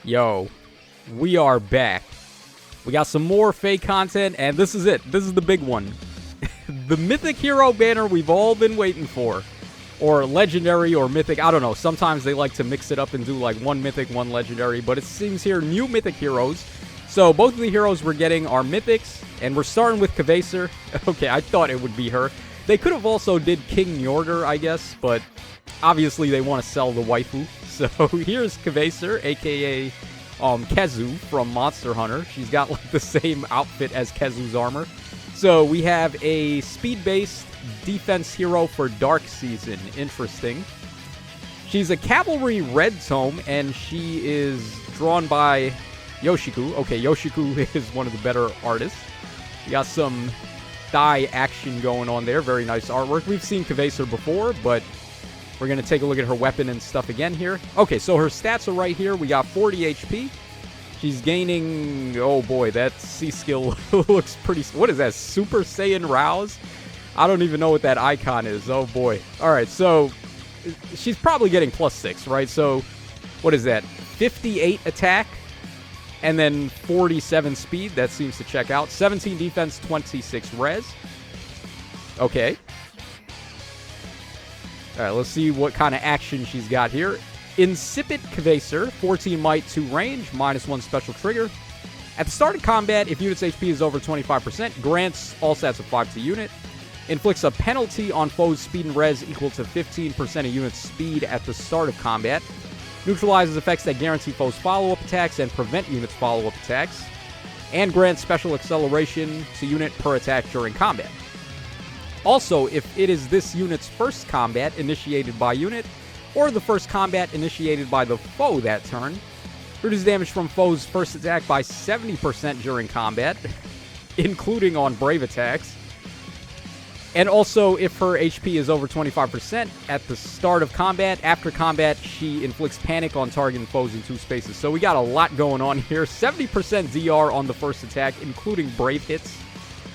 Yo, we are back. We got some more fake content, and this is it. This is the big one. The Mythic Hero banner we've all been waiting for. Or Legendary or Mythic, I don't know. Sometimes they like to mix it up and do like one Mythic, one Legendary. But it seems here, new Mythic Heroes. So both of the heroes we're getting are Mythics, and we're starting with Kvasir. Okay, I thought it would be her. They could have also did King Njordur, I guess, but obviously they want to sell the waifu. So here's Kvasir, aka Kezu from Monster Hunter. She's got like the same outfit as Kezu's armor. So we have a speed-based defense hero for Dark Season. Interesting. She's a Cavalry red tome, and she is drawn by Yoshiku. Okay, Yoshiku is one of the better artists. We got some dye action going on there. Very nice artwork. We've seen Kvasir before, but we're going to take a look at her weapon and stuff again here. Okay, so her stats are right here. We got 40 HP. She's gaining... Oh, boy, that C-skill looks pretty... What is that? Super Saiyan Rouse? I don't even know what that icon is. Oh, boy. All right, so she's probably getting +6, right? So what is that? 58 attack and then 47 speed. That seems to check out. 17 defense, 26 res. Okay. All right, let's see what kind of action she's got here. Insipid Kvasir, 14 might, 2 range, -1 special trigger. At the start of combat, if unit's HP is over 25%, grants all stats of 5 to unit. Inflicts a penalty on foes' speed and res equal to 15% of unit's speed at the start of combat. Neutralizes effects that guarantee foes' follow-up attacks and prevent units' follow-up attacks. And grants special acceleration to unit per attack during combat. Also, if it is this unit's first combat initiated by unit, or the first combat initiated by the foe that turn, reduces damage from foes' first attack by 70% during combat, including on brave attacks. And also, if her HP is over 25% at the start of combat, after combat, she inflicts panic on target foes in 2 spaces. So we got a lot going on here. 70% DR on the first attack, including brave hits.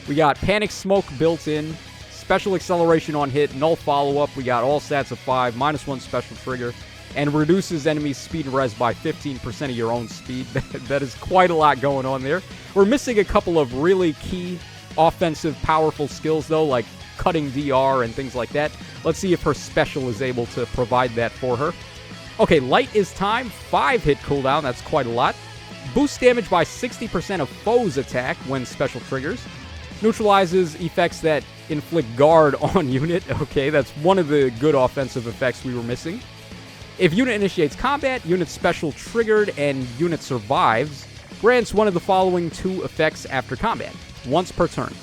We got panic smoke built in. Special acceleration on hit, null follow-up. We got all stats of 5, -1 special trigger, and reduces enemy speed and res by 15% of your own speed. That is quite a lot going on there. We're missing a couple of really key offensive, powerful skills, though, like cutting DR and things like that. Let's see if her special is able to provide that for her. Okay, Light is Time, 5 hit cooldown. That's quite a lot. Boosts damage by 60% of foes' attack when special triggers. Neutralizes effects that inflict guard on unit. Okay, that's one of the good offensive effects we were missing. If unit initiates combat, unit special triggered, and unit survives, grants one of the following 2 effects after combat, once per turn.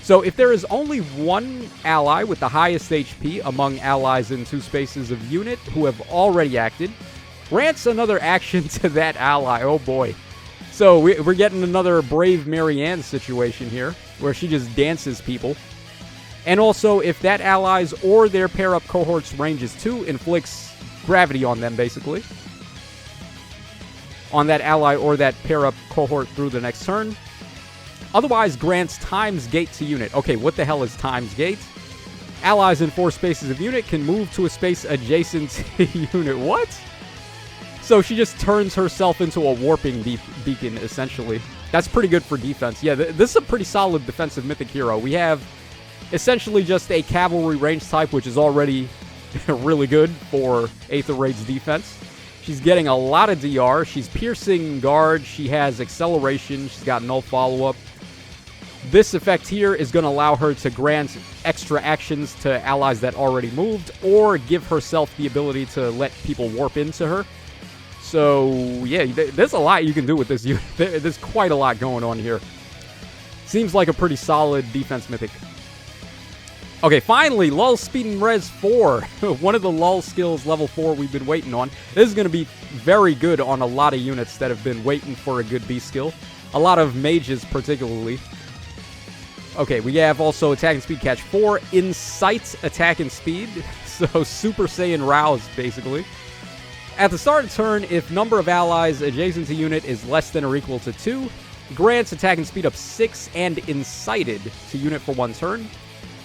So if there is only one ally with the highest HP among allies in 2 spaces of unit who have already acted, grants another action to that ally. Oh boy. So we're getting another Brave Marianne situation here, where she just dances people. And also, if that ally's or their pair-up cohort's range is 2, inflicts gravity on them, basically. On that ally or that pair-up cohort through the next turn. Otherwise, grants Times Gate to unit. Okay, what the hell is Times Gate? Allies in 4 spaces of unit can move to a space adjacent to unit. What? So she just turns herself into a warping beacon, essentially. That's pretty good for defense. Yeah, this is a pretty solid defensive mythic hero. We have essentially just a cavalry range type, which is already really good for Aether Raid's defense. She's getting a lot of DR. She's piercing guard. She has acceleration. She's got null follow-up. This effect here is going to allow her to grant extra actions to allies that already moved, or give herself the ability to let people warp into her. So, yeah, there's a lot you can do with this unit. There's quite a lot going on here. Seems like a pretty solid defense mythic. Okay, finally, Lull Speed and Res 4. One of the Lull skills, level 4, we've been waiting on. This is going to be very good on a lot of units that have been waiting for a good B skill. A lot of mages, particularly. Okay, we have also Attack and Speed Catch 4. Incite Attack and Speed. So, Super Saiyan Rouse, basically. At the start of turn, if number of allies adjacent to unit is less than or equal to 2, grants attack and speed up 6 and incited to unit for 1 turn.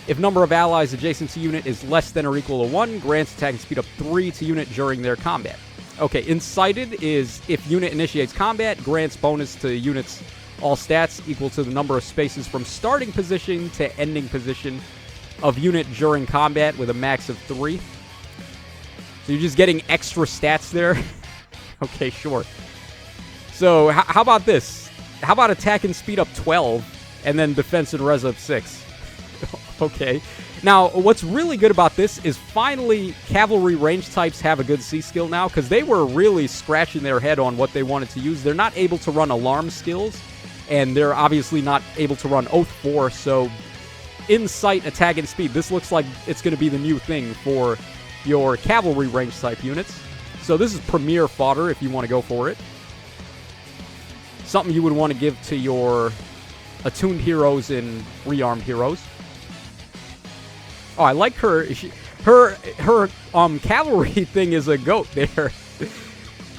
If number of allies adjacent to unit is less than or equal to 1, grants attack and speed up 3 to unit during their combat. Okay, Incited is if unit initiates combat, grants bonus to units all stats equal to the number of spaces from starting position to ending position of unit during combat with a max of 3. So you're just getting extra stats there. Okay, sure. So how about this? How about attack and speed up 12 and then defense and res up 6? Okay. Now, what's really good about this is finally cavalry range types have a good C skill now, because they were really scratching their head on what they wanted to use. They're not able to run alarm skills, and they're obviously not able to run Oath 4, so Insight, attack, and speed. This looks like it's going to be the new thing for your cavalry range type units. So this is premier fodder if you want to go for it. Something you would want to give to your attuned heroes and rearmed heroes. Oh, I like her. Her cavalry thing is a goat there.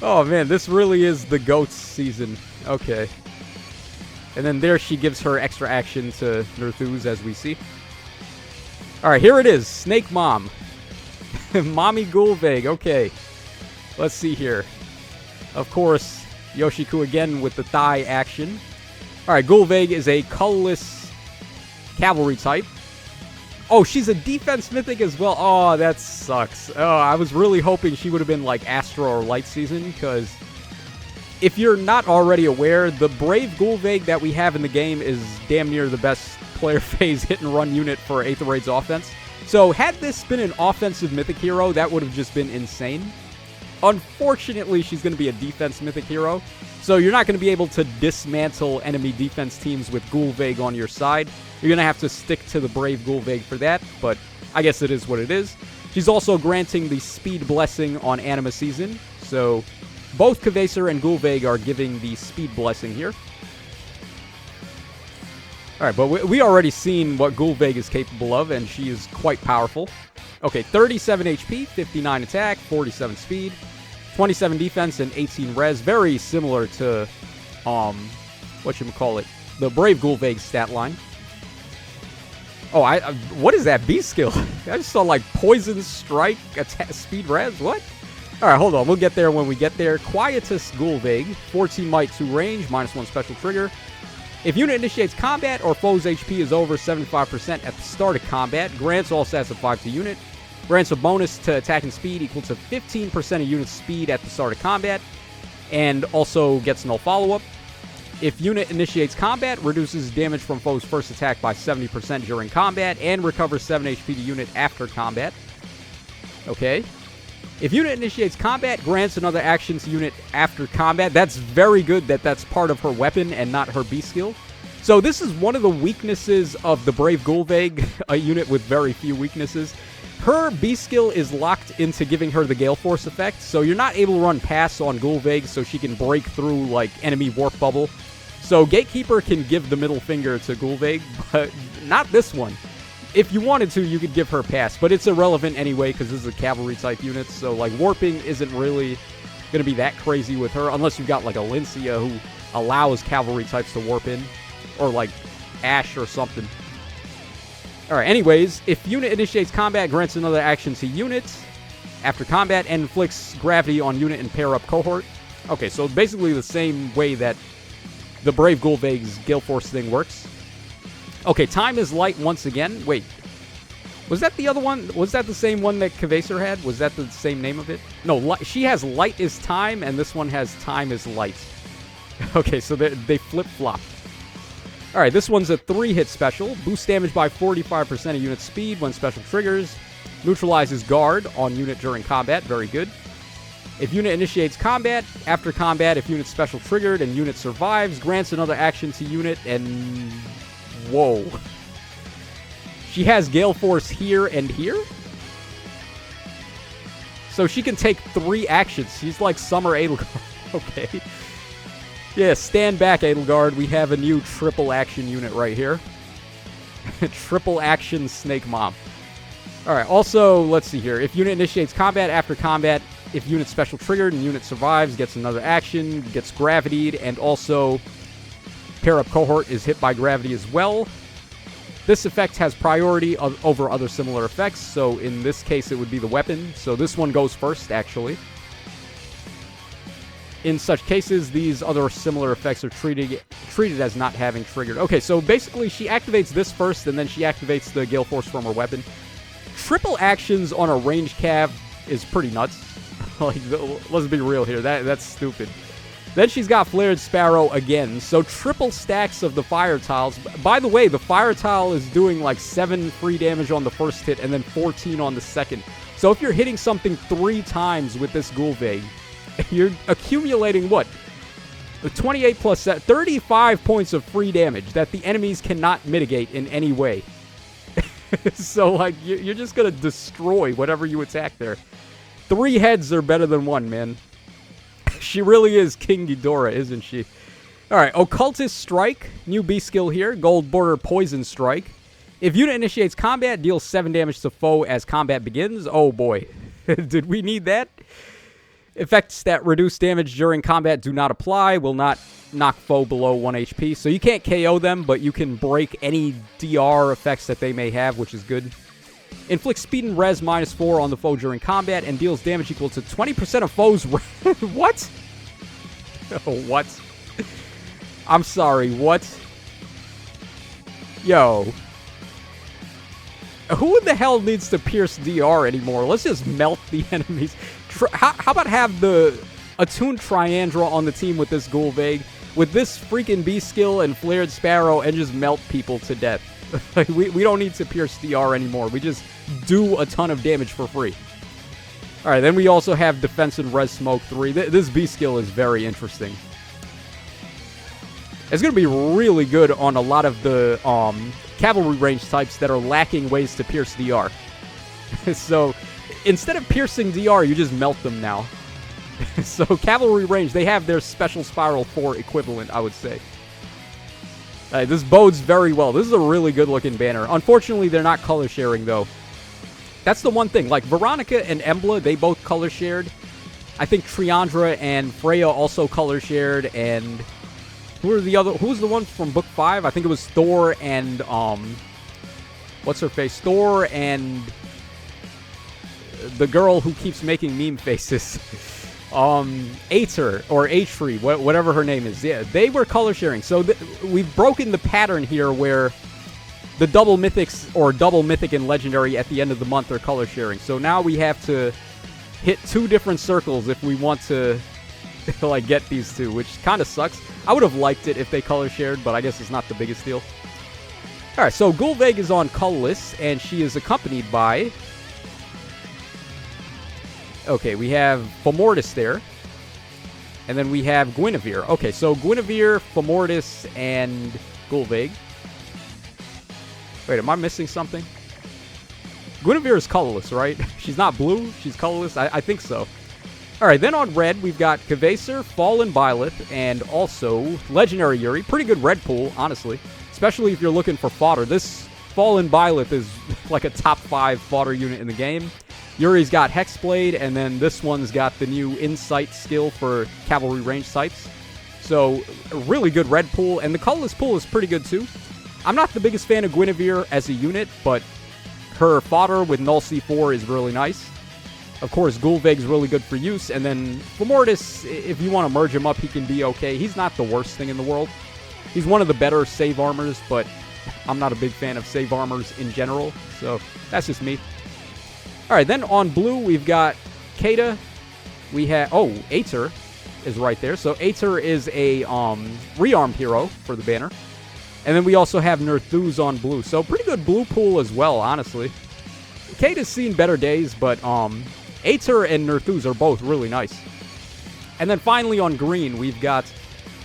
Oh man, this really is the goats season. Okay. And then there she gives her extra action to Nerthuz, as we see. Alright, here it is. Snake Mom. Mommy Gullveig. Okay. Let's see here. Of course, Yoshiku again with the thigh action. Alright, Gullveig is a colorless cavalry type. Oh, she's a defense mythic as well. Oh, that sucks. Oh, I was really hoping she would have been like Astro or Light Season, because if you're not already aware, the Brave Gullveig that we have in the game is damn near the best player phase hit and run unit for Aether Raid's offense. So had this been an offensive mythic hero, that would have just been insane. Unfortunately, she's going to be a defense mythic hero, so you're not going to be able to dismantle enemy defense teams with Gullveig on your side. You're going to have to stick to the Brave Gullveig for that, but I guess it is what it is. She's also granting the Speed Blessing on Anima Season, so both Kvasir and Gullveig are giving the Speed Blessing here. Alright, but we already seen what Gullveig is capable of, and she is quite powerful. Okay, 37 HP, 59 attack, 47 speed, 27 defense, and 18 res. Very similar to, whatchamacallit, the Brave Gullveig stat line. Oh, what is that B skill? I just saw, like, Poison Strike, Speed Res, what? Alright, hold on, we'll get there when we get there. Quietus Gullveig, 14 might, 2 range, -1 special trigger. If unit initiates combat or foe's HP is over 75% at the start of combat, grants all stats of 5 to unit. Grants a bonus to attack and speed equal to 15% of unit speed at the start of combat, and also gets no follow-up. If unit initiates combat, reduces damage from foe's first attack by 70% during combat, and recovers 7 HP to unit after combat. Okay. If unit initiates combat, grants another action to unit after combat. That's very good that that's part of her weapon and not her B skill. So this is one of the weaknesses of the Brave Gullveig, a unit with very few weaknesses. Her B skill is locked into giving her the Gale Force effect, so you're not able to run pass on Gullveig so she can break through, like, enemy warp bubble. So Gatekeeper can give the middle finger to Gullveig, but not this one. If you wanted to, you could give her pass, but it's irrelevant anyway because this is a cavalry type unit, so like warping isn't really going to be that crazy with her unless you've got like a Lincia who allows cavalry types to warp in, or like Ash or something. Alright, anyways, if unit initiates combat, grants another action to units after combat, and inflicts gravity on unit and pair up cohort. Okay, so basically the same way that the Brave Gullveig's Gale Force thing works. Okay, Time is Light once again. Wait, was that the other one? Was that the same one that Kvasir had? Was that the same name of it? No, she has Light is Time, and this one has Time is Light. Okay, so they flip-flopped. Alright, this one's a 3-hit special. Boosts damage by 45% of unit speed when special triggers. Neutralizes guard on unit during combat. Very good. If unit initiates combat, after combat, if unit special triggered and unit survives, grants another action to unit, and... Whoa. She has Gale Force here and here? So she can take 3 actions. She's like Summer Edelgard. Okay. Yeah, stand back, Edelgard. We have a new triple action unit right here. Triple action Snake Mom. Alright, also, let's see here. If unit initiates combat, after combat, if unit special triggered and unit survives, gets another action, gets gravitied, and also pair up cohort is hit by gravity as well. This effect has priority over other similar effects, so in this case it would be the weapon. So this one goes first, actually. In such cases, these other similar effects are treated as not having triggered. Okay, so basically she activates this first, and then she activates the Gale Force from her weapon. Triple actions on a ranged cav is pretty nuts. Like, let's be real here. That's stupid. Then she's got Flared Sparrow again, so triple stacks of the fire tiles. By the way, the fire tile is doing like 7 free damage on the first hit and then 14 on the second. So if you're hitting something 3 times with this Gullveig, you're accumulating what? 28 plus 35 points of free damage that the enemies cannot mitigate in any way. So, like, you're just going to destroy whatever you attack there. 3 heads are better than 1, man. She really is King Ghidorah, isn't she? Alright, Occultist Strike. New B skill here. Gold Border Poison Strike. If unit initiates combat, deals 7 damage to foe as combat begins. Oh boy. Did we need that? Effects that reduce damage during combat do not apply. Will not knock foe below 1 HP. So you can't KO them, but you can break any DR effects that they may have, which is good. Inflicts speed and res -4 on the foe during combat and deals damage equal to 20% of foes' What? What? I'm sorry, what? Yo. Who in the hell needs to pierce DR anymore? Let's just melt the enemies. How about have the attuned Triandra on the team with this Gullveig, with this freaking B skill and Flared Sparrow, and just melt people to death? Like, we don't need to pierce DR anymore. We just do a ton of damage for free. Alright, then we also have Defense and Res Smoke 3. This B skill is very interesting. It's going to be really good on a lot of the cavalry range types that are lacking ways to pierce DR. So, instead of piercing DR, you just melt them now. So, cavalry range, they have their Special Spiral 4 equivalent, I would say. This bodes very well. This is a really good-looking banner. Unfortunately, they're not color-sharing, though. That's the one thing. Like, Veronica and Emblem, they both color-shared. I think Triandra and Freya also color-shared, and... Who's the one from Book 5? I think it was Thor and, what's her face? Thor and the girl who keeps making meme faces. Aether, or Atri, whatever her name is. Yeah, they were color sharing. So we've broken the pattern here where the double mythics, or double mythic and legendary at the end of the month are color sharing. So now we have to hit 2 different circles if we want to like get these 2, which kind of sucks. I would have liked it if they color shared, but I guess it's not the biggest deal. Alright, so Gullveig is on colorless, and she is accompanied by... Okay, we have Fomortis there. And then we have Guinevere. Okay, so Guinevere, Fomortis, and Gullveig. Wait, am I missing something? Guinevere is colorless, right? She's not blue, she's colorless? I think so. Alright, then on red, we've got Kvasir, Fallen Byleth, and also Legendary Yuri. Pretty good red pool, honestly. Especially if you're looking for fodder. This Fallen Byleth is like a top 5 fodder unit in the game. Yuri's got Hexblade, and then this one's got the new Insight skill for cavalry range sights. So, a really good red pool, and the colorless pool is pretty good too. I'm not the biggest fan of Guinevere as a unit, but her fodder with Null C4 is really nice. Of course, Gullveig's really good for use, and then Fomortis, if you want to merge him up, he can be okay. He's not the worst thing in the world. He's one of the better save armors, but I'm not a big fan of save armors in general, so that's just me. Alright, then on blue, we've got Kata. We have... Oh, Aether is right there. So Aether is a rearmed hero for the banner. And then we also have Nerthuz on blue. So pretty good blue pool as well, honestly. Kata's seen better days, but Aether and Nerthuz are both really nice. And then finally on green, we've got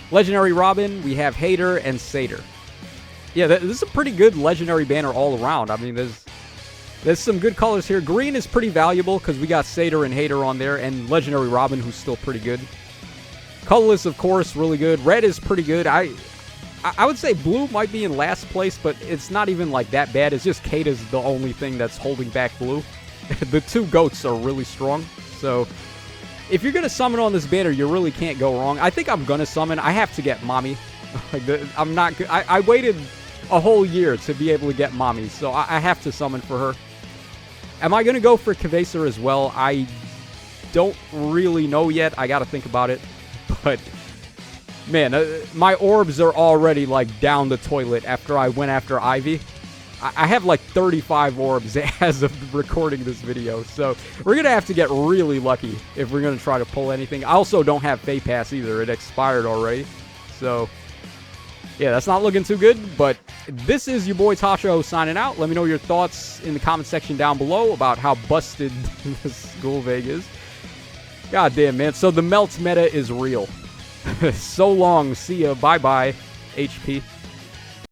Legendary Robin, we have Hater, and Satyr. Yeah, this is a pretty good Legendary banner all around. I mean, there's some good colors here. Green is pretty valuable because we got Satyr and Hater on there, and Legendary Robin, who's still pretty good. Colorless, of course, really good. Red is pretty good. I would say blue might be in last place, but it's not even like that bad. It's just Kata's the only thing that's holding back blue. The 2 goats are really strong, so if you're going to summon on this banner, you really can't go wrong. I think I'm going to summon. I have to get Mommy. I'm not... I waited a whole year to be able to get Mommy, so I have to summon for her. Am I going to go for Kvasir as well? I don't really know yet. I got to think about it. But, man, my orbs are already, like, down the toilet after I went after Ivy. I have, like, 35 orbs as of recording this video. So, we're going to have to get really lucky if we're going to try to pull anything. I also don't have Fay Pass either. It expired already. So, yeah, that's not looking too good. But this is your boy Tasho signing out. Let me know your thoughts in the comment section down below about how busted this Gullveig is. God damn, man. So the melt meta is real. So long. See ya. Bye-bye, HP.